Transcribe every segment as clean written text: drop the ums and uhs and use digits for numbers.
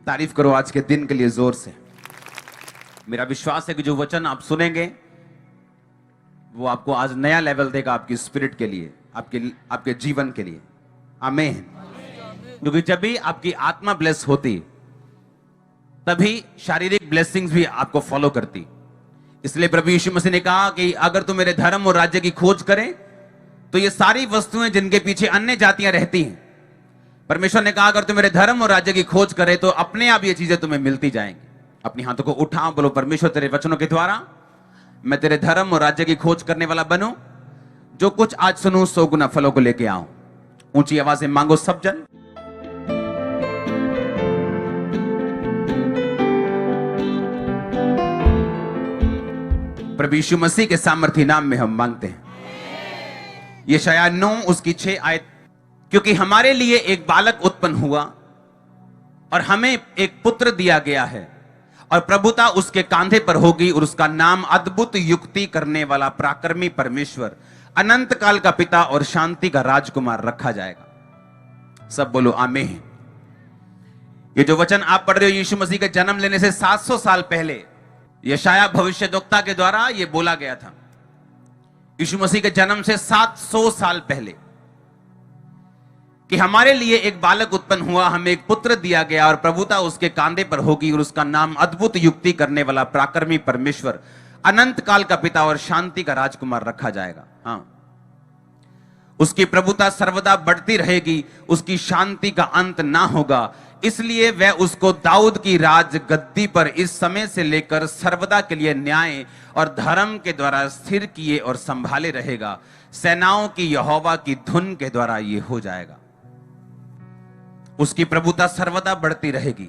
तारीफ करो आज के दिन के लिए जोर से। मेरा विश्वास है कि जो वचन आप सुनेंगे वो आपको आज नया लेवल देगा, आपकी स्पिरिट के लिए, आपके जीवन के लिए। आमीन। क्योंकि जब भी आपकी आत्मा ब्लेस होती तभी शारीरिक ब्लेसिंग्स भी आपको फॉलो करती। इसलिए प्रभु यीशु मसीह ने कहा कि अगर तुम मेरे धर्म और राज्य की खोज करें तो ये सारी वस्तुएं जिनके पीछे अन्य जातियां रहती हैं, परमेश्वर ने कहा अगर तुम मेरे धर्म और राज्य की खोज करे तो अपने आप ये चीजें तुम्हें मिलती जाएंगी। अपनी हाथों को उठाओ, बोलो परमेश्वर तेरे वचनों के द्वारा मैं तेरे धर्म और राज्य की खोज करने वाला बनूं। जो कुछ आज सुनूं 100 गुना फलों को लेके आऊं। ऊंची आवाज से मांगो सब जन। प्रभु यीशु मसीह के सामर्थी नाम में हम मांगते हैं। यशायाह 9 उसकी 6 आयत। क्योंकि हमारे लिए एक बालक उत्पन्न हुआ और हमें एक पुत्र दिया गया है और प्रभुता उसके कांधे पर होगी और उसका नाम अद्भुत युक्ति करने वाला, पराक्रमी परमेश्वर, अनंत काल का पिता और शांति का राजकुमार रखा जाएगा। सब बोलो आमीन। ये जो वचन आप पढ़ रहे हो यीशु मसीह के जन्म लेने से 700 साल पहले यशायाह भविष्यद्वक्ता के द्वारा यह बोला गया था। यीशु मसीह के जन्म से 700 साल पहले कि हमारे लिए एक बालक उत्पन्न हुआ, हमें एक पुत्र दिया गया और प्रभुता उसके कांधे पर होगी और उसका नाम अद्भुत युक्ति करने वाला, पराक्रमी परमेश्वर, अनंत काल का पिता और शांति का राजकुमार रखा जाएगा। हाँ, उसकी प्रभुता सर्वदा बढ़ती रहेगी, उसकी शांति का अंत ना होगा। इसलिए वह उसको दाऊद की राज गद्दी पर इस समय से लेकर सर्वदा के लिए न्याय और धर्म के द्वारा स्थिर किए और संभाले रहेगा। सेनाओं की यहोवा की धुन के द्वारा यह हो जाएगा। उसकी प्रभुता सर्वदा बढ़ती रहेगी।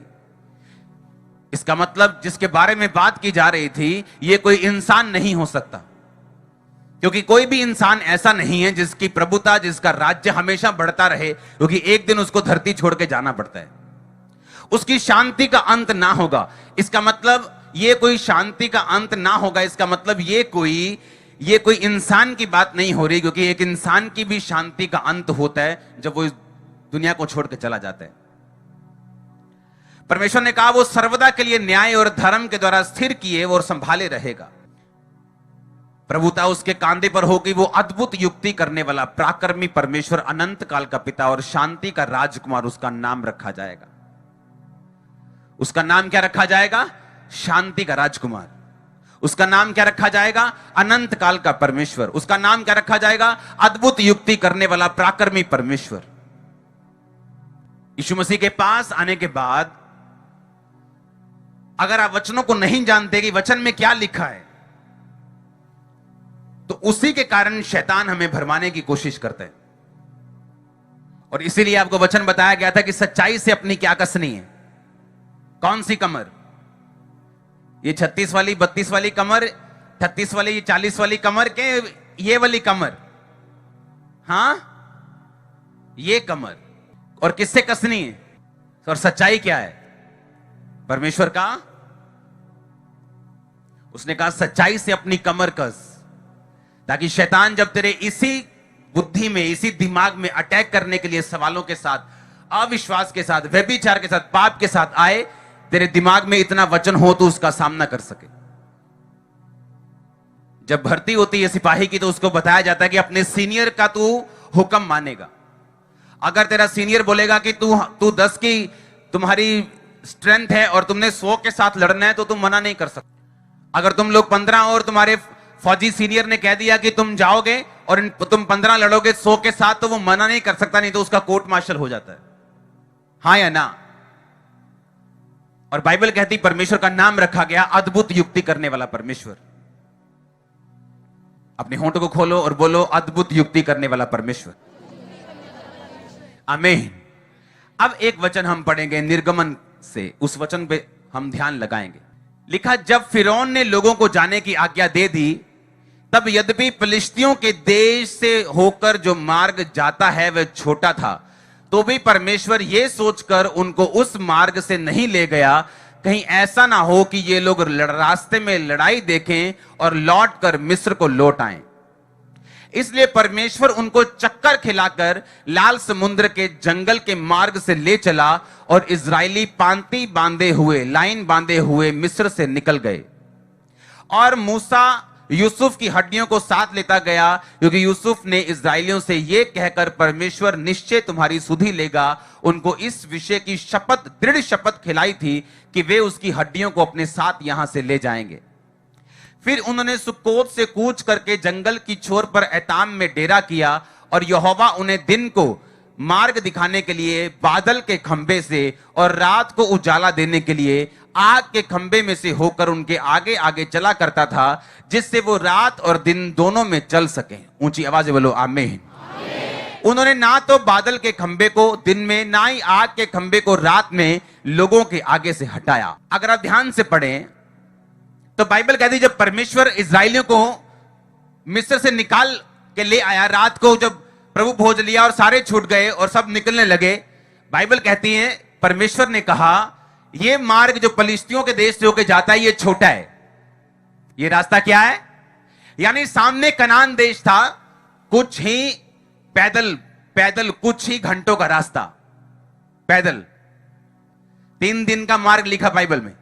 इसका मतलब जिसके बारे में बात की जा रही थी यह कोई इंसान नहीं हो सकता, क्योंकि कोई भी इंसान ऐसा नहीं है जिसकी प्रभुता, जिसका राज्य हमेशा बढ़ता रहे, क्योंकि एक दिन उसको धरती छोड़ के जाना पड़ता है। उसकी शांति का अंत ना होगा। इसका मतलब ये कोई शांति का अंत ना होगा, इसका मतलब ये कोई इंसान की बात नहीं हो रही, क्योंकि एक इंसान की भी शांति का अंत होता है जब वो इस दुनिया को छोड़ के चला जाता है। परमेश्वर ने कहा वो सर्वदा के लिए न्याय और धर्म के द्वारा स्थिर किए और संभाले रहेगा। प्रभुता उसके कांधे पर होगी, वो अद्भुत युक्ति करने वाला, पराक्रमी परमेश्वर, अनंत काल का पिता और शांति का राजकुमार, उसका नाम रखा जाएगा। उसका नाम क्या रखा जाएगा? शांति का राजकुमार। उसका नाम क्या रखा जाएगा? अनंत काल का परमेश्वर। उसका नाम क्या रखा जाएगा? अद्भुत युक्ति करने वाला, पराक्रमी परमेश्वर। यीशु मसीह के पास आने के बाद अगर आप वचनों को नहीं जानते कि वचन में क्या लिखा है, तो उसी के कारण शैतान हमें भरमाने की कोशिश करता है। और इसीलिए आपको वचन बताया गया था कि सच्चाई से अपनी क्या कसनी है। कौन सी कमर? ये 36 वाली, 32 वाली कमर, 38 वाली, ये 40 वाली कमर के ये वाली कमर? हां, ये कमर। और किससे कसनी है? और सच्चाई क्या है? परमेश्वर का। उसने कहा सच्चाई से अपनी कमर कस, ताकि शैतान जब तेरे इसी बुद्धि में, इसी दिमाग में अटैक करने के लिए सवालों के साथ, अविश्वास के साथ, व्यभिचार के साथ, पाप के साथ आए, तेरे दिमाग में इतना वचन हो तो उसका सामना कर सके। जब भर्ती होती है सिपाही की तो उसको बताया जाता है कि अपने सीनियर का तू हुक्म मानेगा। अगर तेरा सीनियर बोलेगा कि तू 10 की तुम्हारी स्ट्रेंथ है और तुमने 100 के साथ लड़ना है तो तुम मना नहीं कर सकते। अगर तुम लोग 15 और तुम्हारे फौजी सीनियर ने कह दिया कि तुम जाओगे और तुम 15 लड़ोगे 100 के साथ, तो वो मना नहीं कर सकता, नहीं तो उसका कोर्ट मार्शल हो जाता है। हाँ या ना? और बाइबल कहती परमेश्वर का नाम रखा गया अद्भुत युक्ति करने वाला परमेश्वर। अपने होंठों को खोलो और बोलो अद्भुत युक्ति करने वाला परमेश्वर। आमीन। अब एक वचन हम पढ़ेंगे निर्गमन से, उस वचन पे हम ध्यान लगाएंगे। लिखा, जब फिरौन ने लोगों को जाने की आज्ञा दे दी, तब यद्यपि फिलिस्तियों के देश से होकर जो मार्ग जाता है वह छोटा था, तो भी परमेश्वर यह सोचकर उनको उस मार्ग से नहीं ले गया, कहीं ऐसा ना हो कि ये लोग रास्ते में लड़ाई देखें और लौटकर मिस्र को लौट आएं। इसलिए परमेश्वर उनको चक्कर खिलाकर लाल समुद्र के जंगल के मार्ग से ले चला और इजरायली पांति बांधे हुए, लाइन बांधे हुए मिस्र से निकल गए। और मूसा यूसुफ की हड्डियों को साथ लेता गया, क्योंकि यूसुफ ने इजरायलियों से यह कहकर परमेश्वर निश्चय तुम्हारी सुधि लेगा, उनको इस विषय की शपथ, दृढ़ शपथ खिलाई थी कि वे उसकी हड्डियों को अपने साथ यहां से ले जाएंगे। फिर उन्होंने सुक्कोत से कूच करके जंगल की छोर पर एताम में डेरा किया, और यहोवा उन्हें दिन को मार्ग दिखाने के लिए बादल के खंभे से और रात को उजाला देने के लिए आग के खंभे में से होकर उनके आगे आगे चला करता था, जिससे वो रात और दिन दोनों में चल सके। ऊंची आवाज से बोलो आमीन। उन्होंने ना तो बादल के खंभे को दिन में, ना ही आग के खंभे को रात में लोगों के आगे से हटाया। अगर आप ध्यान से पढ़ें तो बाइबल कहती है जब परमेश्वर इजरायलियों को मिस्र से निकाल के ले आया, रात को जब प्रभु भोज लिया और सारे छूट गए और सब निकलने लगे, बाइबल कहती है परमेश्वर ने कहा यह मार्ग जो पलिश्तियों के देश से होकर जाता है ये छोटा है। ये रास्ता क्या है? यानी सामने कनान देश था, कुछ ही पैदल कुछ ही घंटों का रास्ता, पैदल 3 दिन का मार्ग लिखा बाइबल में,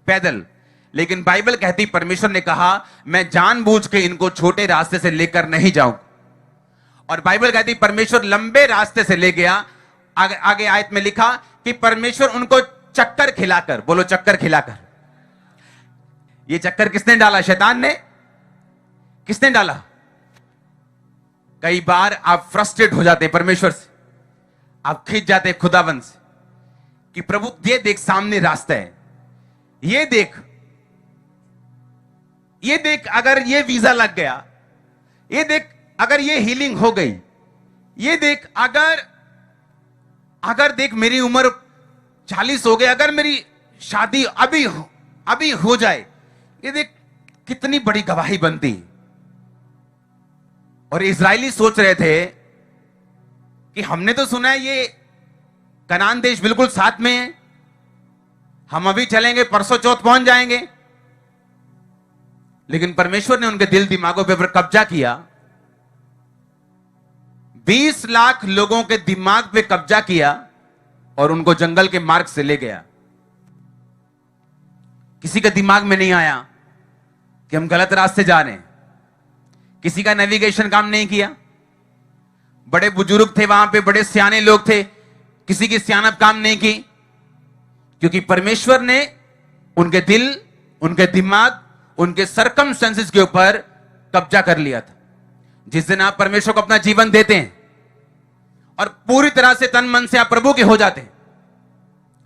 पैदल। लेकिन बाइबल कहती परमेश्वर ने कहा मैं जानबूझ के इनको छोटे रास्ते से लेकर नहीं जाऊं। और बाइबल कहती परमेश्वर लंबे रास्ते से ले गया। आगे आयत में लिखा कि परमेश्वर उनको चक्कर खिलाकर, बोलो चक्कर खिलाकर। ये चक्कर किसने डाला? शैतान ने। किसने डाला? कई बार आप फ्रस्ट्रेट हो जाते हैं परमेश्वर से, आप खींच जाते हैं खुदावंद से कि प्रभु ये देख सामने रास्ता है, ये देख अगर ये वीजा लग गया, ये देख अगर ये हीलिंग हो गई, ये देख अगर देख मेरी उम्र 40 हो गई, अगर मेरी शादी अभी हो जाए, ये देख कितनी बड़ी गवाही बनती। और इजरायली सोच रहे थे कि हमने तो सुना है ये कनान देश बिल्कुल साथ में है, हम अभी चलेंगे परसों चौथ पहुंच जाएंगे। लेकिन परमेश्वर ने उनके दिल दिमागों पर कब्जा किया, 20 लाख लोगों के दिमाग पे कब्जा किया और उनको जंगल के मार्ग से ले गया। किसी का दिमाग में नहीं आया कि हम गलत रास्ते जा रहे हैं, किसी का नेविगेशन काम नहीं किया। बड़े बुजुर्ग थे वहां पे, बड़े सियाने लोग थे, किसी की सियानत काम नहीं की, क्योंकि परमेश्वर ने उनके दिल, उनके दिमाग, उनके सरकमस्टेंसेस के ऊपर कब्जा कर लिया था। जिस दिन आप परमेश्वर को अपना जीवन देते हैं और पूरी तरह से तन मन से आप प्रभु के हो जाते हैं,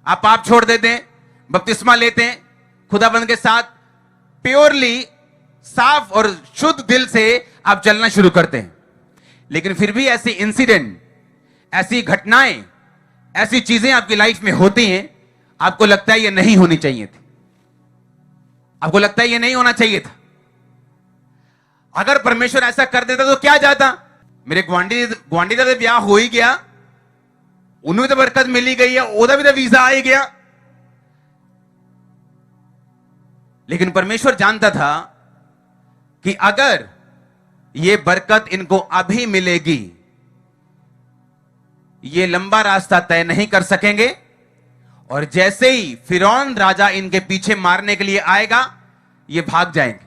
आप पाप छोड़ देते हैं, बपतिस्मा लेते हैं, खुदाबंद के साथ प्योरली साफ और शुद्ध दिल से आप चलना शुरू करते हैं। लेकिन फिर भी ऐसी इंसिडेंट, ऐसी घटनाएं, ऐसी चीजें आपकी लाइफ में होती हैं, आपको लगता है ये नहीं होनी चाहिए थी, आपको लगता है ये नहीं होना चाहिए था। अगर परमेश्वर ऐसा कर देता तो क्या जाता? मेरे ग्वांडी का तो ब्याह हो ही गया, उन्हें तो बरकत मिली गई है, ओदा भी तो वीजा आ ही गया। लेकिन परमेश्वर जानता था कि अगर ये बरकत इनको अभी मिलेगी, ये लंबा रास्ता तय नहीं कर सकेंगे, और जैसे ही फिरौन राजा इनके पीछे मारने के लिए आएगा, ये भाग जाएंगे।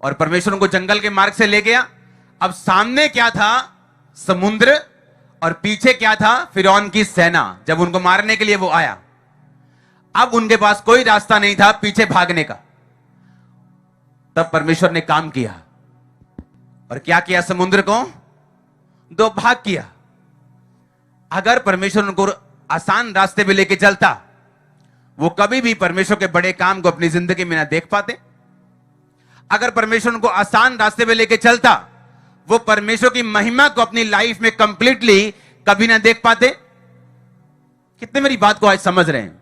और परमेश्वर उनको जंगल के मार्ग से ले गया। अब सामने क्या था? समुद्र, और पीछे क्या था? फिरौन की सेना। जब उनको मारने के लिए वो आया, अब उनके पास कोई रास्ता नहीं था पीछे भागने का। तब परमेश्वर ने काम किया, और क्या किया? समुद्र को 2 भाग किया। अगर परमेश्वर उनको आसान रास्ते पे लेके चलता, वो कभी भी परमेश्वर के बड़े काम को अपनी जिंदगी में ना देख पाते। अगर परमेश्वर उनको आसान रास्ते पे लेके चलता, वो परमेश्वर की महिमा को अपनी लाइफ में कंप्लीटली कभी ना देख पाते। कितने मेरी बात को आज समझ रहे हैं?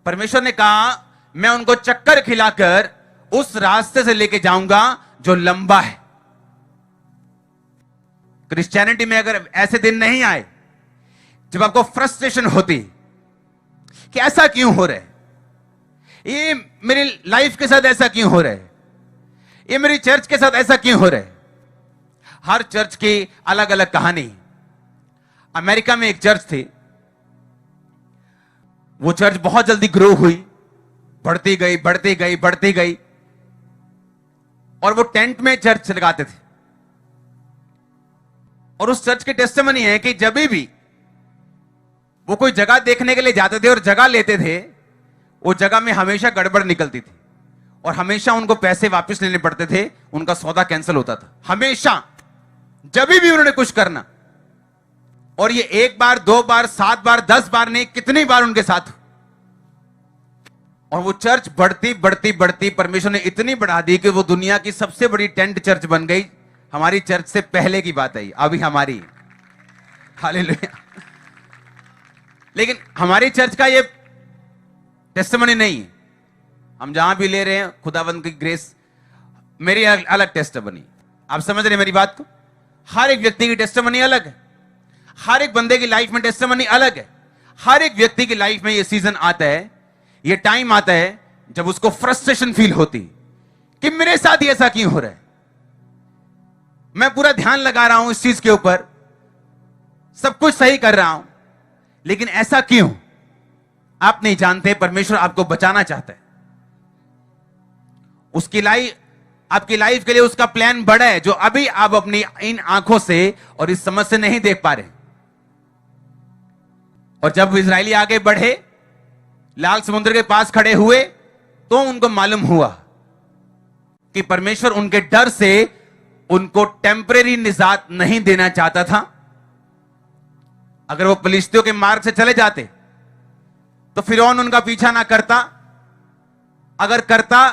परमेश्वर ने कहा मैं उनको चक्कर खिलाकर उस रास्ते से लेके जाऊंगा जो लंबा है। क्रिश्चियनिटी में अगर ऐसे दिन नहीं आए जब आपको फ्रस्ट्रेशन होती कि ऐसा क्यों हो रहा है, ये मेरी लाइफ के साथ ऐसा क्यों हो रहा है, ये मेरी चर्च के साथ ऐसा क्यों हो रहा है, हर चर्च की अलग अलग कहानी। अमेरिका में एक चर्च थी, वो चर्च बहुत जल्दी ग्रो हुई, बढ़ती गई बढ़ती गई बढ़ती गई, और वो टेंट में चर्च लगाते थे। और उस चर्च की टेस्टिमनी है कि जब भी वो कोई जगह देखने के लिए जाते थे और जगह लेते थे, वो जगह में हमेशा गड़बड़ निकलती थी और हमेशा उनको पैसे वापस लेने पड़ते थे, उनका सौदा कैंसिल होता था हमेशा, जब भी उन्होंने कुछ करना। और ये 1 बार 2 बार 7 बार 10 बार नहीं, कितनी बार उनके साथ। और वो चर्च बढ़ती बढ़ती बढ़ती परमेश्वर ने इतनी बढ़ा दी कि वो दुनिया की सबसे बड़ी टेंट चर्च बन गई। हमारी चर्च से पहले की बात है, अभी हमारी, हालेलुया। लेकिन हमारी चर्च का ये टेस्टिमनी नहीं है, हम जहां भी ले रहे हैं खुदावंद की ग्रेस, मेरी अलग टेस्टिमनी। आप समझ रहे हैं मेरी बात को? हर एक व्यक्ति की टेस्टिमनी अलग है, हर एक बंदे की लाइफ में टेस्टिमनी अलग है। हर एक व्यक्ति की लाइफ में ये सीजन आता है, ये टाइम आता है जब उसको फ्रस्ट्रेशन फील होती कि मेरे साथ ऐसा क्यों हो रहा है। मैं पूरा ध्यान लगा रहा हूं इस चीज के ऊपर, सब कुछ सही कर रहा हूं, लेकिन ऐसा क्यों? आप नहीं जानते, परमेश्वर आपको बचाना चाहता है। उसकी लाइफ, आपकी लाइफ के लिए उसका प्लान बड़ा है, जो अभी आप अपनी इन आंखों से और इस समझ से नहीं देख पा रहे। और जब इजरायली आगे बढ़े, लाल समुद्र के पास खड़े हुए, तो उनको मालूम हुआ कि परमेश्वर उनके डर से उनको टेम्परेरी निजात नहीं देना चाहता था। अगर वो फिलिस्तियों के मार्ग से चले जाते तो फिरौन उनका पीछा ना करता, अगर करता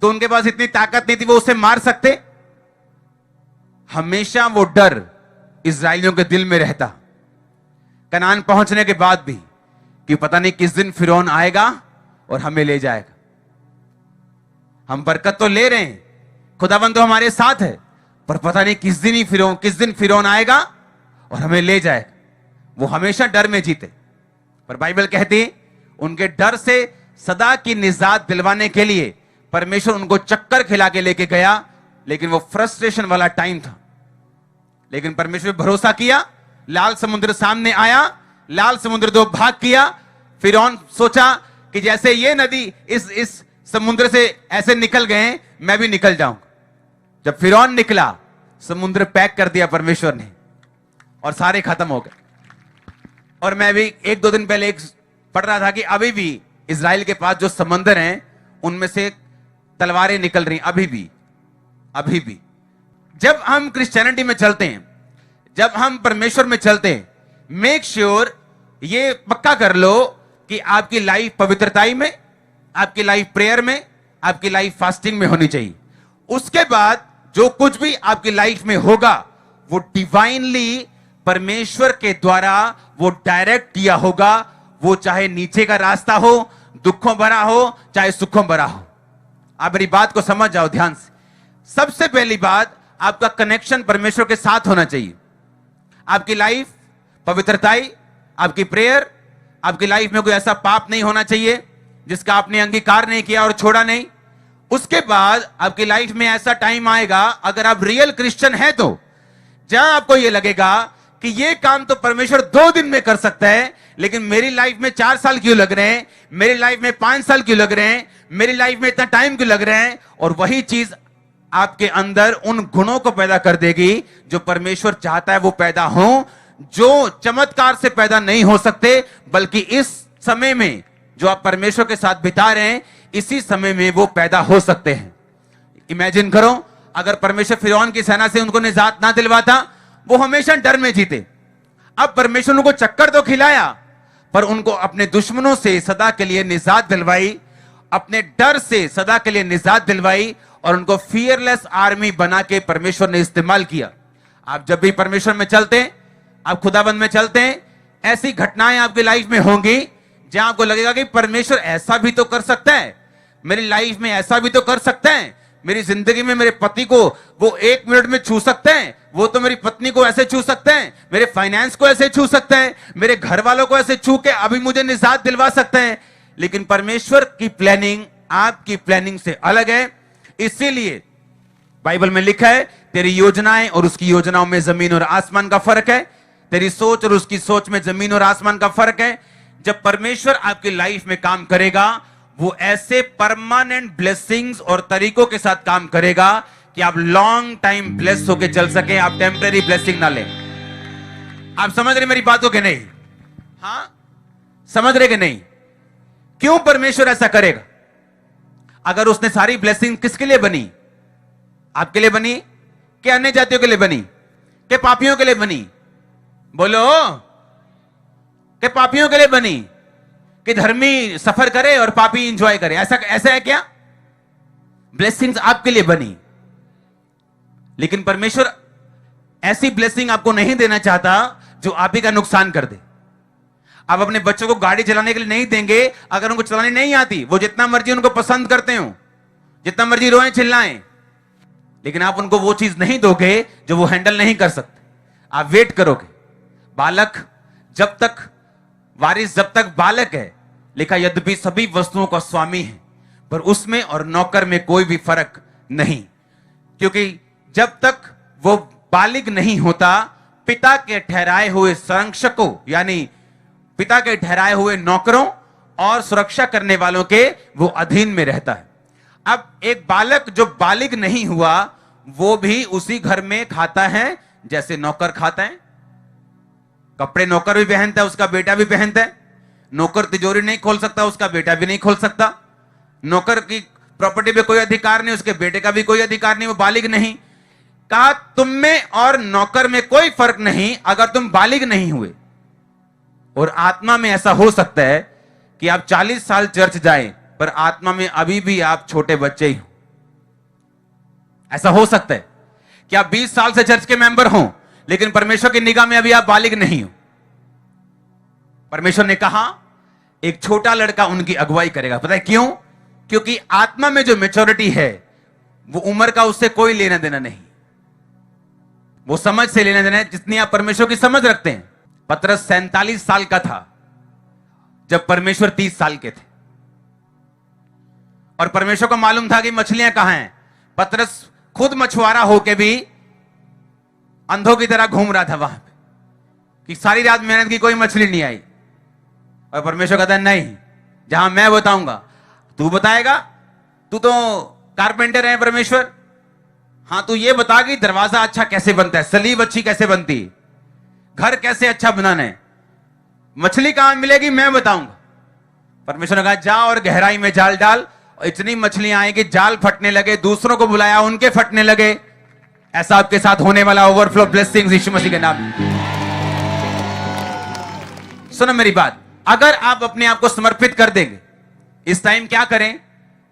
तो उनके पास इतनी ताकत नहीं थी वो उसे मार सकते। हमेशा वो डर इस्राएलियों के दिल में रहता, कनान पहुंचने के बाद भी, कि पता नहीं किस दिन फिरौन आएगा और हमें ले जाएगा। हम बरकत तो ले रहे हैं, खुदावंद तो हमारे साथ है, पर पता नहीं किस दिन फिरौन आएगा और हमें ले जाएगा। वो हमेशा डर में जीते। पर बाइबल कहती है उनके डर से सदा की निजात दिलवाने के लिए परमेश्वर उनको चक्कर खिला के लेके गया, लेकिन वो फ्रस्ट्रेशन वाला टाइम था। लेकिन परमेश्वर पे भरोसा किया, लाल समुद्र सामने आया, लाल समुद्र दो भाग किया। फिरौन सोचा कि जैसे ये नदी इस समुद्र से ऐसे निकल गए, मैं भी निकल जाऊंगा। जब फिरौन निकला, समुद्र पैक कर दिया परमेश्वर ने और सारे खत्म हो गए। और मैं भी 1-2 दिन पहले एक पढ़ रहा था कि अभी भी इजराइल के पास जो समंदर हैं, उनमें से तलवारें निकल रही अभी भी। जब हम क्रिश्चियनिटी में चलते हैं, जब हम परमेश्वर में चलते हैं, मेक श्योर, ये पक्का कर लो कि आपकी लाइफ पवित्रताई में, आपकी लाइफ प्रेयर में, आपकी लाइफ फास्टिंग में होनी चाहिए। उसके बाद जो कुछ भी आपकी लाइफ में होगा, वो डिवाइनली परमेश्वर के द्वारा वो डायरेक्ट किया होगा। वो चाहे नीचे का रास्ता हो, दुखों भरा हो, चाहे सुखों भरा हो। आप मेरी बात को समझ जाओ ध्यान से। सबसे पहली बात, आपका कनेक्शन परमेश्वर के साथ होना चाहिए। आपकी लाइफ पवित्रताई, आपकी प्रेयर, आपकी लाइफ में कोई ऐसा पाप नहीं होना चाहिए जिसका आपने अंगीकार नहीं किया और छोड़ा नहीं। उसके बाद आपकी लाइफ में ऐसा टाइम आएगा, अगर आप रियल क्रिश्चियन है, तो जहां आपको यह लगेगा कि ये काम तो परमेश्वर 2 दिन में कर सकता है, लेकिन मेरी लाइफ में 4 साल क्यों लग रहे हैं, मेरी लाइफ में 5 साल क्यों लग रहे हैं, मेरी लाइफ में इतना टाइम क्यों लग रहे हैं। और वही चीज आपके अंदर उन गुणों को पैदा कर देगी जो परमेश्वर चाहता है वो पैदा हो, जो चमत्कार से पैदा नहीं हो सकते, बल्कि इस समय में जो आप परमेश्वर के साथ बिता रहे हैं, इसी समय में वो पैदा हो सकते हैं। इमेजिन करो, अगर परमेश्वर फिरौन की सेना से उनको निजात ना दिलवाता, वो हमेशा डर में जीते। अब परमेश्वर उनको चक्कर तो खिलाया, पर उनको अपने दुश्मनों से सदा के लिए निजात दिलवाई, अपने डर से सदा के लिए निजात दिलवाई, और उनको फियरलेस आर्मी बना के परमेश्वर ने इस्तेमाल किया। आप जब भी परमेश्वर में चलते हैं, आप खुदाबंद में चलते हैं, ऐसी घटनाएं आपकी लाइफ में होंगी जहां आपको लगेगा कि परमेश्वर ऐसा भी तो कर सकता है, मेरी लाइफ में ऐसा भी तो कर सकता है, मेरी जिंदगी में मेरे पति को वो 1 मिनट में छू सकते हैं, वो तो मेरी पत्नी को ऐसे छू सकते हैं, मेरे फाइनेंस को ऐसे छू सकते हैं, मेरे घर वालों को ऐसे छू के अभी मुझे निजात दिलवा सकते हैं। लेकिन परमेश्वर की प्लानिंग आपकी प्लानिंग से अलग है। इसीलिए बाइबल में लिखा है, तेरी योजनाएं और उसकी योजनाओं में जमीन और आसमान का फर्क है। तेरी सोच और उसकी सोच में जमीन और आसमान का फर्क है। जब परमेश्वर आपकी लाइफ में काम करेगा, वो ऐसे परमानेंट ब्लेसिंग्स और तरीकों के साथ काम करेगा कि आप लॉन्ग टाइम ब्लेस होकर चल सके, आप टेम्परेरी ब्लेसिंग ना लें। आप समझ रहे मेरी बातों के नहीं? हाँ, समझ रहे कि नहीं? क्यों परमेश्वर ऐसा करेगा? अगर उसने सारी ब्लेसिंग किसके लिए बनी? आपके लिए बनी कि अन्य जातियों के लिए बनी कि पापियों के लिए बनी? बोलो, कि पापियों के लिए बनी कि धर्मी सफर करे और पापी एंजॉय करे? ऐसा है क्या? ब्लेसिंग्स आपके लिए बनी, लेकिन परमेश्वर ऐसी ब्लेसिंग आपको नहीं देना चाहता जो आप ही का नुकसान कर दे। आप अपने बच्चों को गाड़ी चलाने के लिए नहीं देंगे अगर उनको चलानी नहीं आती। वो जितना मर्जी उनको पसंद करते हो, जितना मर्जी रोएं चिल्लाएं, लेकिन आप उनको वो चीज नहीं दोगे जो वो हैंडल नहीं कर सकते। आप वेट करोगे। बालक जब तक, वारिस जब तक बालक है, लिखा यद्यपि सभी वस्तुओं का स्वामी है, पर उसमें और नौकर में कोई भी फर्क नहीं, क्योंकि जब तक वो बालिग नहीं होता, पिता के ठहराए हुए संरक्षकों यानी पिता के ठहराए हुए नौकरों और सुरक्षा करने वालों के वो अधीन में रहता है। अब एक बालक जो बालिग नहीं हुआ, वो भी उसी घर में खाता है जैसे नौकर खाता है। कपड़े नौकर भी पहनता है, उसका बेटा भी पहनता है। नौकर तिजोरी नहीं खोल सकता, उसका बेटा भी नहीं खोल सकता। नौकर की प्रॉपर्टी पे कोई अधिकार नहीं, उसके बेटे का भी कोई अधिकार नहीं, वो बालिग नहीं। कहा तुम में और नौकर में कोई फर्क नहीं अगर तुम बालिग नहीं हुए। और आत्मा में ऐसा हो सकता है कि आप 40 साल चर्च जाएं, पर आत्मा में अभी भी आप छोटे बच्चे ही हो। ऐसा हो सकता है कि आप 20 साल से चर्च के मेंबर हो, लेकिन परमेश्वर की निगाह में अभी आप बालिग नहीं हो। परमेश्वर ने कहा एक छोटा लड़का उनकी अगुवाई करेगा। पता है क्यों? क्योंकि आत्मा में जो मैच्योरिटी है, वो उम्र का उससे कोई लेना देना नहीं, वो समझ से लेना देना है, जितनी आप परमेश्वर की समझ रखते हैं। पतरस 47 साल का था जब परमेश्वर 30 साल के थे, और परमेश्वर को मालूम था कि मछलियां कहां हैं। पतरस खुद मछुआरा होके भी अंधों की तरह घूम रहा था वहां पे, कि सारी रात मेहनत की, कोई मछली नहीं आई। और परमेश्वर कहता है नहीं, जहां मैं बताऊंगा तू बताएगा। तू तो कारपेंटर है परमेश्वर, हां तू ये बता कि दरवाजा अच्छा कैसे बनता है, सलीब अच्छी कैसे बनती है, घर कैसे अच्छा बनाना है, मछली कहां मिलेगी मैं बताऊंगा। परमेश्वर ने कहा जा और गहराई में जाल डाल, और इतनी मछलियां आएगी जाल फटने लगे। दूसरों को बुलाया, उनके फटने लगे। ऐसा आपके साथ होने वाला ओवरफ्लो ब्लेसिंग्स यीशु मसीह के नाम। सुनो मेरी बात, अगर आप अपने आप को समर्पित कर देंगे, इस टाइम क्या करें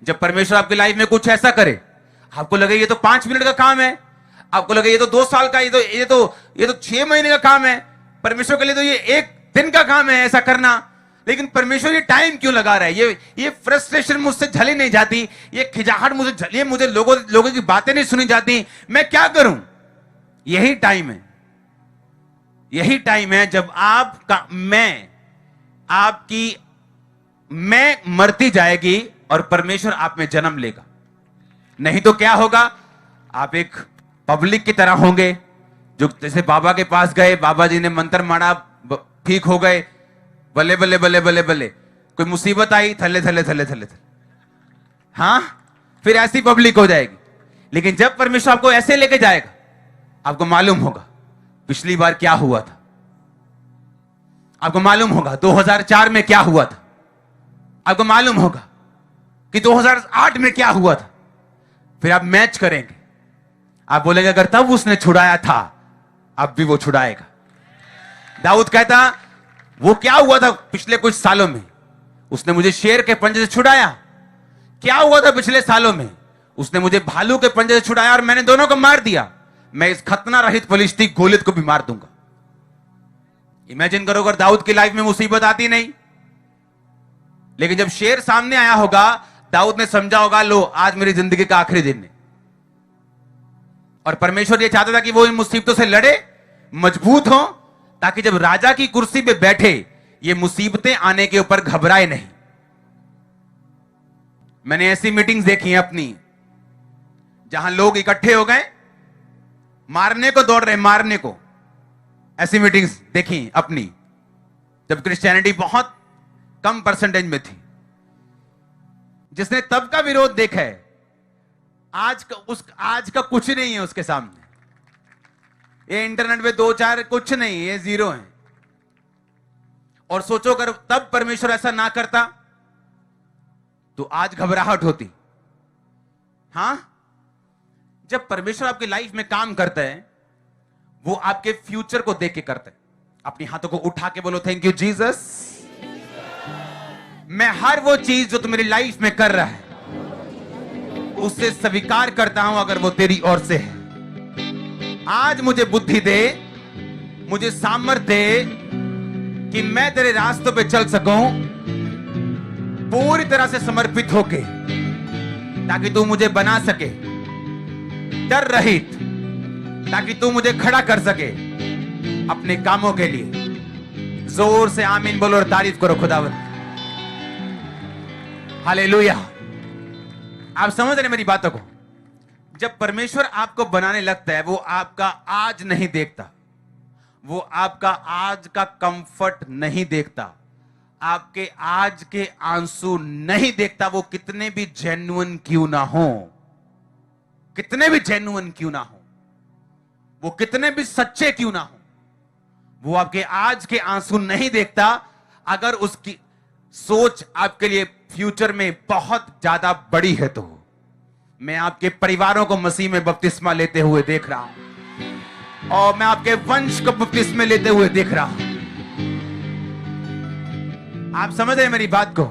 जब परमेश्वर आपकी लाइफ में कुछ ऐसा करे, आपको लगे ये तो 5 मिनट का काम है, आपको लगे ये तो 2 साल का, ये तो 6 महीने का काम है, परमेश्वर के लिए तो ये 1 दिन का काम है ऐसा करना। लेकिन परमेश्वर ये टाइम क्यों लगा रहा है? ये फ्रस्ट्रेशन मुझसे झली नहीं जाती, ये खिजाहट मुझे झली, मुझे लोगों की बातें नहीं सुनी जाती, मैं क्या करूं? यही टाइम है, यही टाइम है जब मैं मरती जाएगी और परमेश्वर आप में जन्म लेगा। नहीं तो क्या होगा? आप एक पब्लिक की तरह होंगे, जो जैसे बाबा के पास गए, बाबा जी ने मंत्र मारा, ठीक हो गए, बल्ले बल्ले बल्ले बल्ले बल्ले, कोई मुसीबत आई थले थले थले थले थले, हाँ फिर ऐसी पब्लिक हो जाएगी। लेकिन जब परमेश्वर आपको ऐसे लेके जाएगा, आपको मालूम होगा पिछली बार क्या हुआ था, आपको मालूम होगा 2004 में क्या हुआ था, आपको मालूम होगा कि 2008 में क्या हुआ था। फिर आप मैच करेंगे, आप बोलेंगे अगर तब उसने छुड़ाया था, अब भी वो छुड़ाएगा। दाऊद कहता वो क्या हुआ था पिछले कुछ सालों में, उसने मुझे शेर के पंजे से छुड़ाया। क्या हुआ था पिछले सालों में? उसने मुझे भालू के पंजे से छुड़ाया और मैंने दोनों को मार दिया। मैं इस खतना रहित फलिश्ती गोलियत को भी मार दूंगा। इमेजिन करो अगर दाऊद की लाइफ में मुसीबत आती नहीं, लेकिन जब शेर सामने आया होगा, दाऊद ने समझा होगा लो आज मेरी जिंदगी का आखिरी दिन है। और परमेश्वर ये चाहता था कि वो इन मुसीबतों से लड़े, मजबूत हो, ताकि जब राजा की कुर्सी पे बैठे ये मुसीबतें आने के ऊपर घबराए नहीं। मैंने ऐसी मीटिंग्स देखी हैं अपनी, जहां लोग इकट्ठे हो गए, मारने को दौड़ रहे, मारने को। ऐसी मीटिंग्स देखी अपनी, जब क्रिश्चियनिटी बहुत कम परसेंटेज में थी। जिसने तब का विरोध देखा है, आज का कुछ नहीं है उसके सामने। ये इंटरनेट पे 2-4 कुछ नहीं, ये जीरो है। और सोचो अगर तब परमेश्वर ऐसा ना करता तो आज घबराहट होती। हां, जब परमेश्वर आपकी लाइफ में काम करता है, वो आपके फ्यूचर को देख के करता है। अपनी हाथों को उठा के बोलो, थैंक यू जीसस। मैं हर वो चीज जो तू मेरी लाइफ में कर रहा है, उससे स्वीकार करता हूं अगर वो तेरी ओर से है। आज मुझे बुद्धि दे, मुझे सामर्थ्य दे कि मैं तेरे रास्तों पे चल सकूं पूरी तरह से समर्पित होके, ताकि तू मुझे बना सके डर रहित, ताकि तू मुझे खड़ा कर सके अपने कामों के लिए। जोर से आमीन बोलो और तारीफ करो खुदावंद। हालेलुया। आप समझ रहे मेरी बातों को? जब परमेश्वर आपको बनाने लगता है, वो आपका आज नहीं देखता, वो आपका आज का कंफर्ट नहीं देखता, आपके आज के आंसू नहीं देखता। वो कितने भी जेन्युइन क्यों ना हो, कितने भी जेन्युइन क्यों ना हो, वो कितने भी सच्चे क्यों ना हो, वो आपके आज के आंसू नहीं देखता। अगर उसकी सोच आपके लिए फ्यूचर में बहुत ज्यादा बड़ी है तो। मैं आपके परिवारों को मसीह में बपतिस्मा लेते हुए देख रहा हूं, और मैं आपके वंश को बपतिस्मा लेते हुए देख रहा हूं। आप समझ रहे मेरी बात को?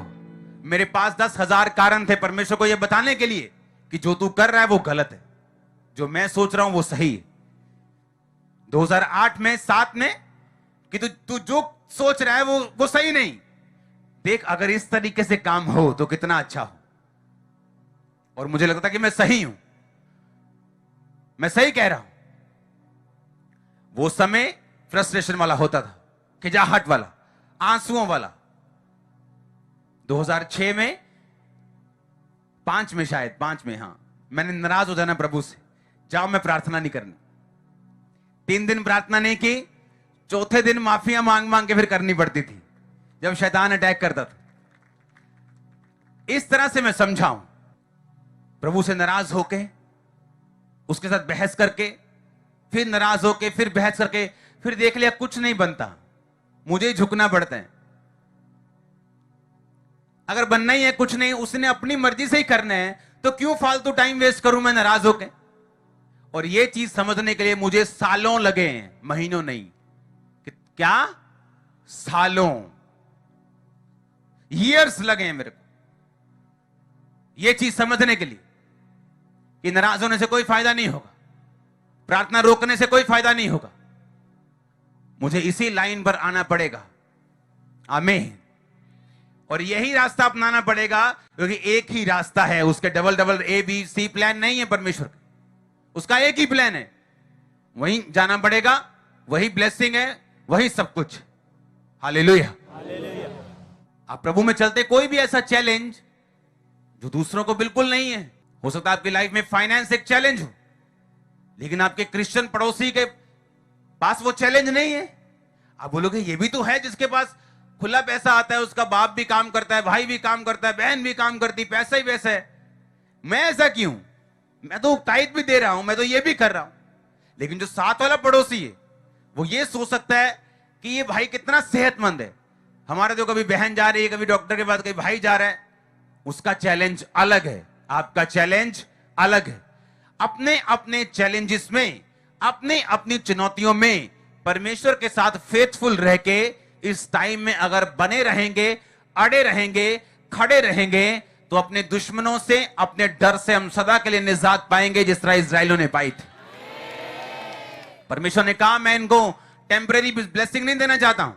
मेरे पास 10,000 कारण थे परमेश्वर को यह बताने के लिए कि जो तू कर रहा है वो गलत है, जो मैं सोच रहा हूं वो सही है। 2008 में 7 में कि तू जो सोच रहा है वो सही नहीं। देख, अगर इस तरीके से काम हो तो कितना अच्छा हो। और मुझे लगता कि मैं सही हूं, मैं सही कह रहा हूं। वो समय फ्रस्ट्रेशन वाला होता था, खिजाहट वाला, आंसुओं वाला। 2006 में 5 में शायद 5 में, हां, मैंने नाराज हो जाना प्रभु से, जाओ मैं प्रार्थना नहीं करनी। 3 दिन प्रार्थना नहीं की, चौथे दिन माफिया मांग मांग के फिर करनी पड़ती थी जब शैतान अटैक करता था। इस तरह से मैं समझाऊं, प्रभु से नाराज होके, उसके साथ बहस करके, फिर नाराज होके, फिर बहस करके, फिर देख लिया कुछ नहीं बनता, मुझे ही झुकना पड़ता है। अगर बनना ही है कुछ नहीं, उसने अपनी मर्जी से ही करना है, तो क्यों फालतू टाइम वेस्ट करूं मैं नाराज होके? और यह चीज समझने के लिए मुझे सालों लगे हैं, महीनों नहीं। क्या? सालों, ईयर्स लगे हैं मेरे को यह चीज समझने के लिए कि नाराज होने से कोई फायदा नहीं होगा, प्रार्थना रोकने से कोई फायदा नहीं होगा। मुझे इसी लाइन पर आना पड़ेगा। आमीन। और यही रास्ता अपनाना पड़ेगा, क्योंकि एक ही रास्ता है, उसके डबल डबल ABC प्लान नहीं है परमेश्वर का, उसका एक ही प्लान है, वहीं जाना पड़ेगा, वही ब्लेसिंग है, वही सब कुछ। हालेलुया। आप प्रभु में चलते, कोई भी ऐसा चैलेंज जो दूसरों को बिल्कुल नहीं है, हो सकता है आपकी लाइफ में फाइनेंस एक चैलेंज हो, लेकिन आपके क्रिश्चियन पड़ोसी के पास वो चैलेंज नहीं है। आप बोलोगे ये भी तो है जिसके पास खुला पैसा आता है, उसका बाप भी काम करता है, भाई भी काम करता है, बहन भी काम करती, पैसा ही वैसा है, मैं ऐसा क्यों? मैं तो टाइट भी दे रहा हूं, मैं तो ये भी कर रहा हूं। लेकिन जो साथ वाला पड़ोसी है, वो ये सोच सकता है कि ये भाई कितना सेहतमंद है। हमारे तो कभी बहन जा रही है, कभी डॉक्टर के पास, कभी भाई जा रहा है, उसका चैलेंज अलग है, आपका चैलेंज अलग है। अपने अपने चैलेंजेस में, अपने अपनी चुनौतियों में परमेश्वर के साथ फेथफुल रह के इस टाइम में अगर बने रहेंगे, अड़े रहेंगे, खड़े रहेंगे, तो अपने दुश्मनों से, अपने डर से हम सदा के लिए निजात पाएंगे, जिस तरह इजराइलियों ने पाई थी। परमेश्वर ने कहा, मैं इनको टेम्परेरी ब्लेसिंग नहीं देना चाहता हूं,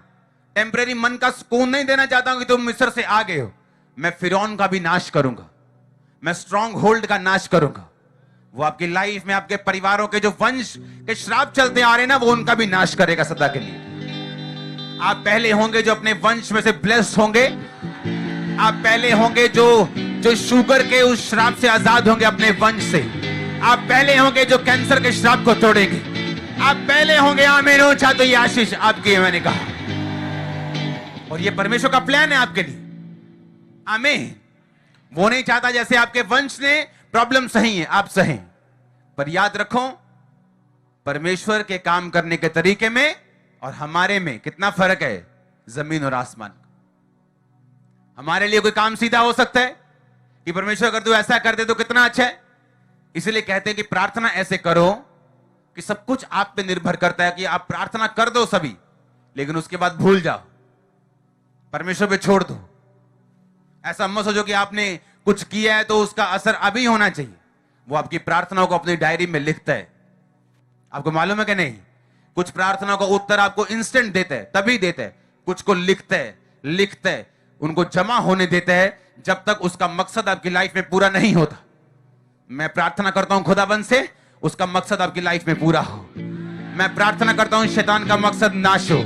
टेम्परेरी मन का सुकून नहीं देना चाहता हूं कि तुम मिस्र से आ गए हो। मैं फिरौन का भी नाश करूंगा, मैं स्ट्रॉन्ग होल्ड का नाश करूंगा। वो आपकी लाइफ में, आपके परिवारों के जो वंश के श्राप चलते आ रहे हैं ना, वो उनका भी नाश करेगा सदा के लिए। आप पहले होंगे जो अपने वंश में से ब्लेस्ड होंगे। आप पहले होंगे जो शुगर के उस श्राप से आजाद होंगे अपने वंश से। आप पहले होंगे जो कैंसर के श्राप को तोड़ेंगे। आप पहले होंगे। आमीन ऊंचा तो ये आशीष आपकी है, मैंने कहा। और ये परमेश्वर का प्लान है आपके लिए। आमीन। वो नहीं चाहता जैसे आपके वंश ने प्रॉब्लम सही है आप सहें, पर याद रखो परमेश्वर के काम करने के तरीके में और हमारे में कितना फर्क है, जमीन और आसमान। हमारे लिए कोई काम सीधा हो सकता है कि परमेश्वर अगर तू ऐसा कर दे तो कितना अच्छा है। इसलिए कहते हैं कि प्रार्थना ऐसे करो कि सब कुछ आप पे निर्भर करता है कि आप प्रार्थना कर दो सभी, लेकिन उसके बाद भूल जाओ, परमेश्वर पे छोड़ दो। ऐसा मत सोचो कि आपने कुछ किया है तो उसका असर अभी होना चाहिए। वो आपकी प्रार्थनाओं को अपनी डायरी में लिखता है। आपको मालूम है कि नहीं, कुछ प्रार्थनाओं का उत्तर आपको इंस्टेंट देता है, तभी देता है। कुछ को लिखता है, उनको जमा होने देता है जब तक उसका मकसद आपकी लाइफ में पूरा नहीं होता। मैं प्रार्थना करता हूं खुदाबंद से उसका मकसद आपकी लाइफ में पूरा हो। मैं प्रार्थना करता हूं शैतान का मकसद नाश हो।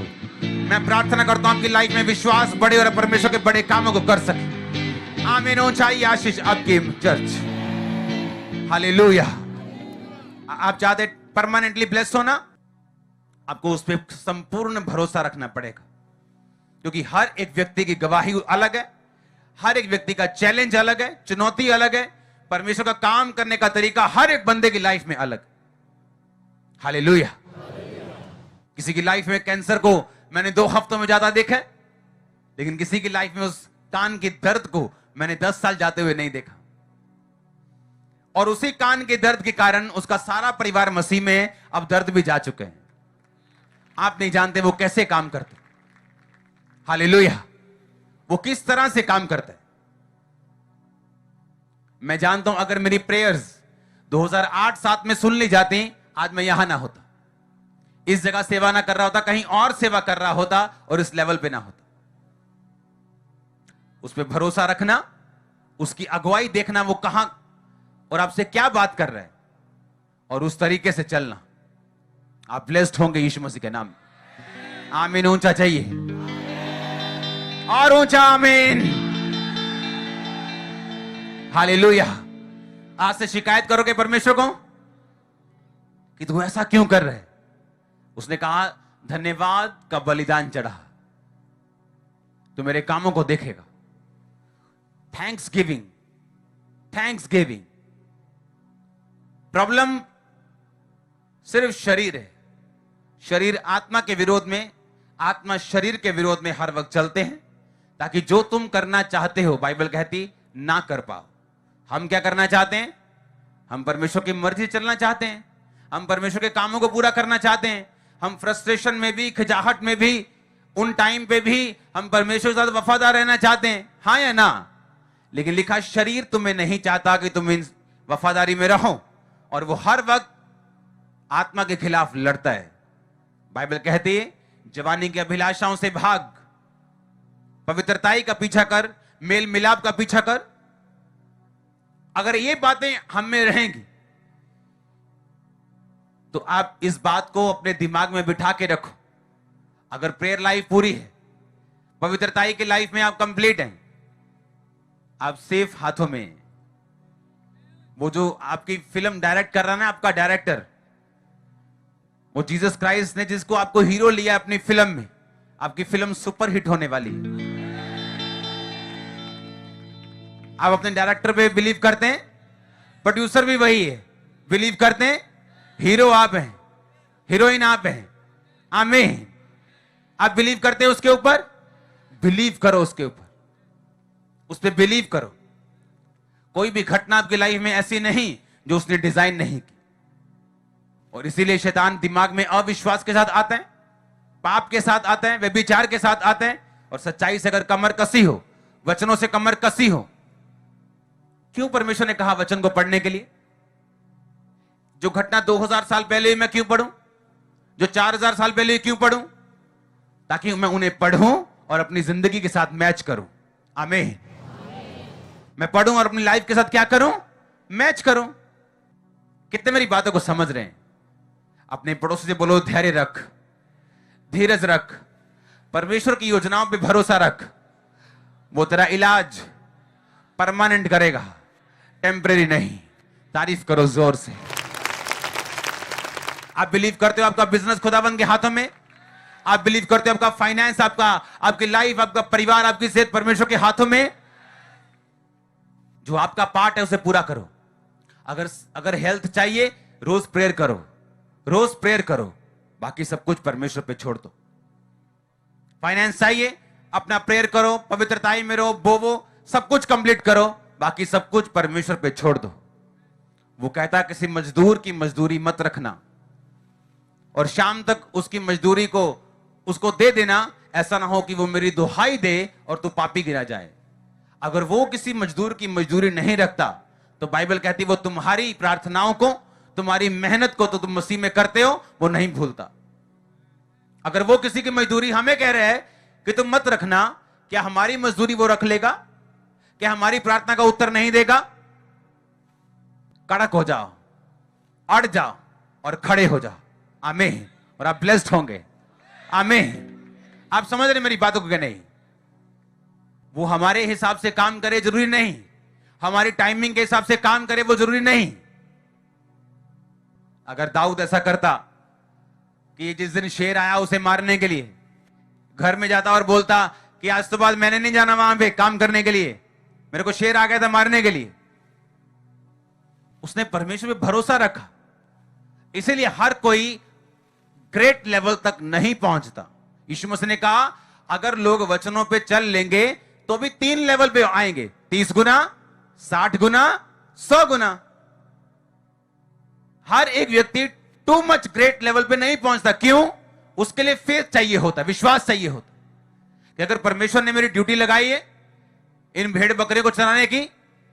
मैं प्रार्थना करता हूं आपकी लाइफ में विश्वास बढ़े और परमेश्वर के बड़े कामों को कर सके। आमीन ऊंचाई आशीष आपकी चर्च। हालेलुया। आप चाहते परमानेंटली ब्लेस्ड होना, आपको उस पर संपूर्ण भरोसा रखना पड़ेगा, क्योंकि हर एक व्यक्ति की गवाही अलग है, हर एक व्यक्ति का चैलेंज अलग है, चुनौती अलग है। परमेश्वर का काम करने का तरीका हर एक बंदे की लाइफ में अलग। हालेलुया। किसी की लाइफ में कैंसर को मैंने 2 हफ्तों में ज्यादा देखा है, लेकिन किसी की लाइफ में उस कान के दर्द को मैंने 10 साल जाते हुए नहीं देखा। और उसी कान के दर्द के कारण उसका सारा परिवार मसीह में अब दर्द भी जा चुके हैं। आप नहीं जानते वो कैसे काम करते। हालेलुया। वो किस तरह से काम करता है। मैं जानता हूं अगर मेरी प्रेयर्स 2008-7 में सुन ली जाती, आज मैं यहां ना होता, इस जगह सेवा ना कर रहा होता, कहीं और सेवा कर रहा होता और इस लेवल पे ना होता। उस पर भरोसा रखना, उसकी अगुवाई देखना, वो कहां और आपसे क्या बात कर रहा है, और उस तरीके से चलना। आप ब्लेस्ड होंगे यीशु मसीह के नाम में। आमीन ऊंचा चाहिए और ऊंचा आमीन। हालेलुया। आज से शिकायत करोगे परमेश्वर को कि तू ऐसा क्यों कर रहे है। उसने कहा धन्यवाद का बलिदान चढ़ा, तो मेरे कामों को देखेगा। Thanks giving, thanks giving. Problem सिर्फ शरीर है। शरीर आत्मा के विरोध में, आत्मा शरीर के विरोध में हर वक्त चलते हैं, ताकि जो तुम करना चाहते हो, बाइबल कहती, ना कर पाओ। हम क्या करना चाहते हैं? हम परमेश्वर की मर्जी चलना चाहते हैं। हम परमेश्वर के कामों को पूरा करना चाहते हैं। हम फ्रस्ट्रेशन में भी, खिजाहट में भी, उन टाइम पे भी हम परमेश्वर के साथ वफादार रहना चाहते हैं, हाँ या ना? लेकिन लिखा शरीर तुम्हें नहीं चाहता कि तुम इन वफादारी में रहो, और वो हर वक्त आत्मा के खिलाफ लड़ता है। बाइबल कहती है जवानी की अभिलाषाओं से भाग, पवित्रताई का पीछा कर, मेल मिलाप का पीछा कर। अगर ये बातें हम में रहेंगी तो आप इस बात को अपने दिमाग में बिठा के रखो। अगर प्रेयर लाइफ पूरी है, पवित्रताई की लाइफ में आप कंप्लीट हैं, आप सेफ हाथों में हैं। वो जो आपकी फिल्म डायरेक्ट कर रहा है ना, आपका डायरेक्टर, वो जीसस क्राइस्ट ने जिसको आपको हीरो लिया अपनी फिल्म में, आपकी फिल्म सुपर हिट होने वाली है। आप अपने डायरेक्टर पे बिलीव करते हैं, प्रोड्यूसर भी वही है, बिलीव करते हैं, हीरो आप हैं, हीरोइन आप हैं। आमीन। आप बिलीव करते हैं उसके ऊपर, बिलीव करो उसके ऊपर, उस पर बिलीव करो। कोई भी घटना आपकी लाइफ में ऐसी नहीं जो उसने डिजाइन नहीं की। और इसीलिए शैतान दिमाग में अविश्वास के साथ आता है, पाप के साथ आता है, व्यभिचार के साथ आता है, और सच्चाई से अगर कमर कसी हो, वचनों से कमर कसी हो। क्यों परमेश्वर ने कहा वचन को पढ़ने के लिए? जो घटना 2000 साल पहले मैं क्यों पढ़ूं, जो 4000 साल पहले क्यों पढ़ूं? ताकि मैं उन्हें पढ़ूं और अपनी जिंदगी के साथ मैच करूं। आमीन। मैं पढ़ूं और अपनी लाइफ के साथ क्या करूं? मैच करूं। कितने मेरी बातों को समझ रहे हैं? अपने पड़ोसी से बोलो धैर्य रख, धीरज रख, परमेश्वर की योजनाओं पे भरोसा रख। वो तेरा इलाज परमानेंट करेगा, टेम्परेरी नहीं। तारीफ करो जोर से। आप बिलीव करते हो आपका बिजनेस खुदाबंद के हाथों में? आप बिलीव करते हो आपका फाइनेंस, आपकी लाइफ, आपका परिवार, आपकी सेहत परमेश्वर के हाथों में? जो आपका पार्ट है उसे पूरा करो। अगर हेल्थ चाहिए, रोज प्रेयर करो, रोज प्रेयर करो, बाकी सब कुछ परमेश्वर पे छोड़ दो। फाइनेंस चाहिए, अपना प्रेयर करो, पवित्रताई में रहो, बोवो, सब कुछ कंप्लीट करो, बाकी सब कुछ परमेश्वर पे छोड़ दो। वो कहता किसी मजदूर की मजदूरी मत रखना और शाम तक उसकी मजदूरी को उसको दे देना, ऐसा ना हो कि वो मेरी दुहाई दे और तू पापी गिरा जाए। अगर वो किसी मजदूर की मजदूरी नहीं रखता तो बाइबल कहती वो तुम्हारी प्रार्थनाओं को, तुम्हारी मेहनत को तो तुम मसीह में करते हो, वो नहीं भूलता। अगर वो किसी की मजदूरी हमें कह रहे हैं कि तुम मत रखना, क्या हमारी मजदूरी वो रख लेगा? क्या हमारी प्रार्थना का उत्तर नहीं देगा? कड़क हो जाओ, अड़ जाओ और खड़े हो जाओ। आमीन। और आप ब्लेस्ड होंगे। आमीन। आप समझ रहे मेरी बातों को कि नहीं? वो हमारे हिसाब से काम करे जरूरी नहीं, हमारी टाइमिंग के हिसाब से काम करे वो जरूरी नहीं। अगर दाऊद ऐसा करता कि जिस दिन शेर आया उसे मारने के लिए, घर में जाता और बोलता कि आज तो बाद मैंने नहीं जाना वहां पे काम करने के लिए, मेरे को शेर आ गया था मारने के लिए। उसने परमेश्वर पे भरोसा रखा, इसीलिए हर कोई ग्रेट लेवल तक नहीं पहुंचता। यीशु मसीह ने कहा अगर लोग वचनों पे चल लेंगे तो भी 3 लेवल पे आएंगे, 30 गुना, 60 गुना, 100 गुना। हर एक व्यक्ति टू मच ग्रेट लेवल पे नहीं पहुंचता। क्यों? उसके लिए फेथ चाहिए होता, विश्वास चाहिए होता कि अगर परमेश्वर ने मेरी ड्यूटी लगाई है इन भेड़ बकरे को चलाने की,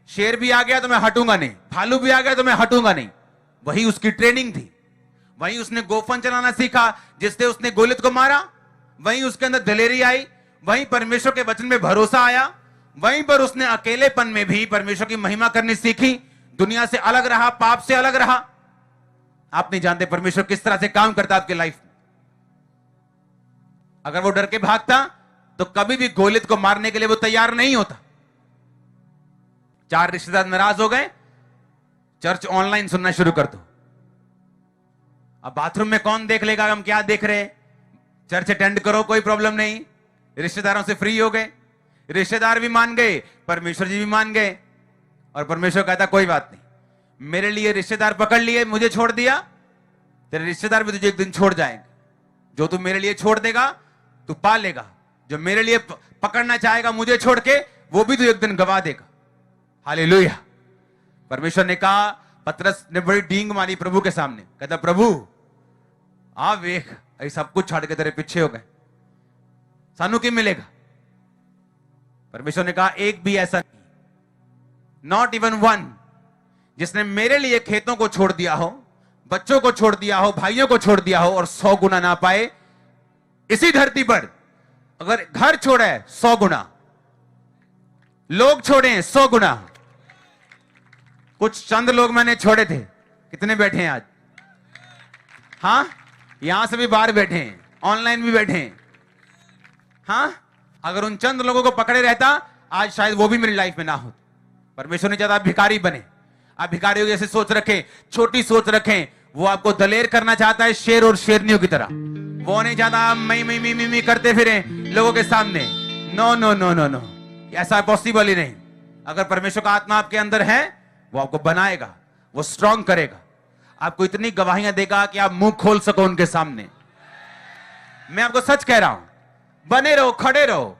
शेर भी आ गया तो मैं हटूंगा नहीं, भालू भी आ गया तो मैं हटूंगा नहीं। वही उसकी ट्रेनिंग थी, वही उसने गोफन चलाना सीखा जिससे उसने गोलियत को मारा, वहीं उसके अंदर दलेरी आई, वहीं परमेश्वर के वचन में भरोसा आया, वहीं पर उसने अकेलेपन में भी परमेश्वर की महिमा करनी सीखी, दुनिया से अलग रहा, पाप से अलग रहा। आप नहीं जानते परमेश्वर किस तरह से काम करता आपकी लाइफ में। अगर वो डर के भागता तो कभी भी गोलियत को मारने के लिए वो तैयार नहीं होता। 4 रिश्तेदार नाराज हो गए, चर्च ऑनलाइन सुनना शुरू कर दो। अब बाथरूम में कौन देख लेगा हम क्या देख रहे हैं? चर्च अटेंड करो, कोई प्रॉब्लम नहीं। रिश्तेदारों से फ्री हो गए, रिश्तेदार भी मान गए, परमेश्वर जी भी मान गए। और परमेश्वर कहता कोई बात नहीं, मेरे लिए रिश्तेदार पकड़ लिए, मुझे छोड़ दिया, तेरे रिश्तेदार भी तुझे एक दिन छोड़ जाएंगे। जो तू मेरे लिए छोड़ देगा तू पा लेगा, जो मेरे लिए पकड़ना चाहेगा मुझे छोड़ के, वो भी तू एक दिन गवा देगा। हालेलुया। परमेश्वर ने कहा, पतरस ने बड़ी डींग मारी प्रभु के सामने, कहता प्रभु आ वेख, ऐ सब कुछ छाड़ के तेरे पीछे हो गए, सानू की मिलेगा? परमेश्वर ने कहा एक भी ऐसा नहीं, नॉट इवन वन, जिसने मेरे लिए खेतों को छोड़ दिया हो, बच्चों को छोड़ दिया हो, भाइयों को छोड़ दिया हो और 100 गुना ना पाए। इसी धरती पर अगर घर छोड़ा है 100 गुना, लोग छोड़े हैं 100 गुना। कुछ चंद लोग मैंने छोड़े थे, कितने बैठे हैं आज? हां, यहां से भी बाहर बैठे हैं, ऑनलाइन भी बैठे हैं। हां, अगर उन चंद लोगों को पकड़े रहता आज शायद वो भी मेरी लाइफ में ना होते। परमेश्वर ने चाहता आप भिखारी बने, आप भिखारियों जैसे सोच रखें, छोटी सोच रखें। वो आपको दलेर करना चाहता है, शेर और शेरनियों की तरह। वो नहीं चाहता आप मई करते फिरे लोगों के सामने। No no no no no, ऐसा पॉसिबल ही नहीं। अगर परमेश्वर का आत्मा आपके अंदर है, वो आपको बनाएगा, वो स्ट्रांग करेगा, आपको इतनी गवाहियां देगा कि आप मुंह खोल सको उनके सामने। मैं आपको सच कह रहा हूं, बने रहो, खड़े रहो।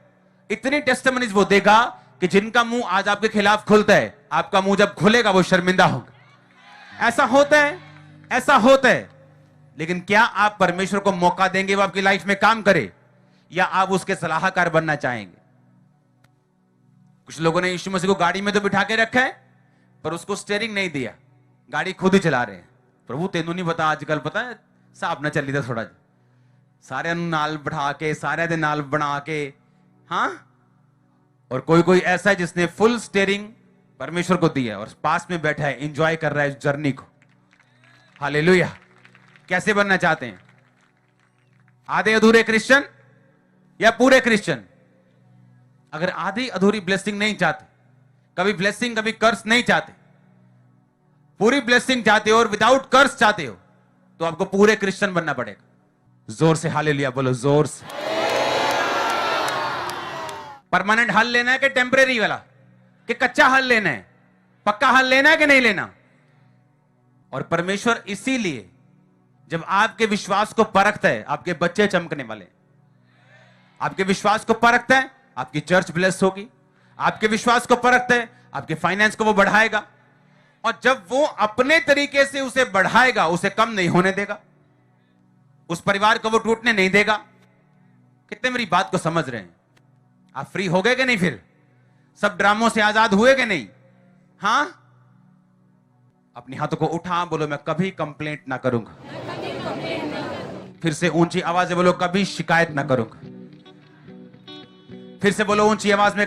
इतनी टेस्टिमनीज वो देगा कि जिनका मुंह आज आपके खिलाफ खुलता है, आपका मुंह जब खुलेगा वो शर्मिंदा होगा। ऐसा होता है, ऐसा होता है। लेकिन क्या आप परमेश्वर को मौका देंगे वो आपकी लाइफ में काम करे, या आप उसके सलाहकार बनना चाहेंगे? कुछ लोगों ने यीशु मसीह को गाड़ी में तो बिठा के रखा है, पर उसको स्टीयरिंग नहीं दिया, गाड़ी खुद ही चला रहे हैं। प्रभु तेनू नहीं पता, आजकल पता है साहब ना चली था थोड़ा, सारे नाल बिठा के, सारे दे नाल बना के। हाँ, और कोई कोई ऐसा है जिसने फुल स्टीयरिंग परमेश्वर को दिया है और पास में बैठा है, एंजॉय कर रहा है इस जर्नी को। हालेलुया। कैसे बनना चाहते हैं? आधे अधूरे क्रिश्चियन या पूरे क्रिश्चियन? अगर आधी अधूरी ब्लेसिंग नहीं चाहते, कभी ब्लेसिंग कभी कर्स नहीं चाहते, पूरी ब्लेसिंग चाहते हो और विदाउट कर्स चाहते हो, तो आपको पूरे क्रिश्चियन बनना पड़ेगा। जोर से हालेलुया बोलो, जोर से। परमानेंट हल लेना है कि टेम्परेरी वाला, कि कच्चा हल लेना है, पक्का हल लेना है कि नहीं लेना। और परमेश्वर इसीलिए जब आपके विश्वास को परखता है, आपके बच्चे चमकने वाले, आपके विश्वास को परखता है, आपकी चर्च ब्लेस होगी। आपके विश्वास को परखता है, आपके फाइनेंस को वो बढ़ाएगा। और जब वो अपने तरीके से उसे बढ़ाएगा, उसे कम नहीं होने देगा, उस परिवार को वो टूटने नहीं देगा। कितने मेरी बात को समझ रहे हैं? आप फ्री हो गए कि नहीं? फिर सब ड्रामों से आजाद हुए कि नहीं? हां, अपने हाथों को उठा, बोलो मैं कभी कंप्लेंट ना करूंगा। फिर से ऊंची आवाज से बोलो, कभी शिकायत ना करूंगा। फिर से बोलो ऊंची आवाज में,